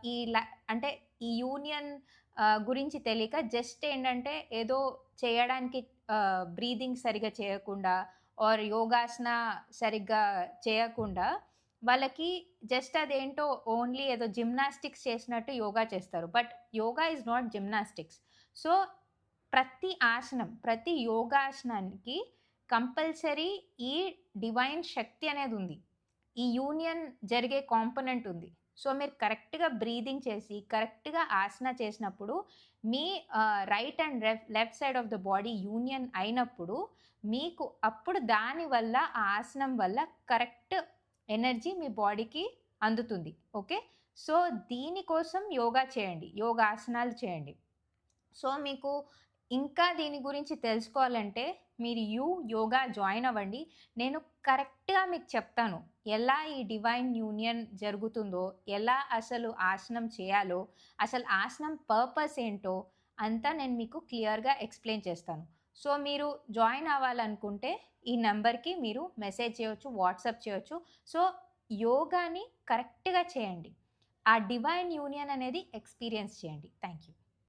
ఈ అంటే ఈ యూనియన్ గురించి తెలియక జస్ట్ ఏంటంటే ఏదో చేయడానికి బ్రీతింగ్ సరిగ్గా చేయకుండా ఆర్ యోగాసన సరిగ్గా చేయకుండా వాళ్ళకి జస్ట్ అదేంటో ఓన్లీ ఏదో జిమ్నాస్టిక్స్ చేసినట్టు యోగా చేస్తారు. But yoga is not gymnastics. So, ప్రతి యోగాసనానికి కంపల్సరీ ఈ డివైన్ శక్తి అనేదుంది. ఈ యూనియన్ జరిగే కాంపోనెంట్ ఉంది. సో, మీరు కరెక్ట్‌గా బ్రీతింగ్ చేసి, కరెక్ట్‌గా ఆసన చేసినప్పుడు మీ right and left side of the body union అయినప్పుడు మీకు అప్పుడు దానివల్ల ఆ ఆసనం వల్ల కరెక్ట్ ఎనర్జీ మీ బాడీకి అందుతుంది. ఓకే. సో, దీనికోసం యోగా చేయండి. యోగాసనాలు చేయండి. సో, మీకు ఇంకా దీని గురించి తెలుసుకోవాలంటే మీరు యోగా జాయిన్ అవ్వండి. నేను కరెక్ట్‌గా మీకు చెప్తాను. ఎలా ఈ డివైన్ యూనియన్ జరుగుతుందో, ఎలా అసలు ఆసనం చేయాలో, అసలు ఆసనం పర్పస్ ఏంటో అంతా నేను మీకు క్లియర్‌గా ఎక్స్‌ప్లెయిన్ చేస్తాను. సో, మీరు జాయిన్ అవ్వాలనుకుంటే ఈ నంబర్‌కి మీరు మెసేజ్ చేయొచ్చు, వాట్సాప్ చేయొచ్చు. సో, యోగాని కరెక్ట్‌గా చేయండి. ఆ డివైన్ యూనియన్ అనేది ఎక్స్‌పీరియన్స్ చేయండి. Thank you.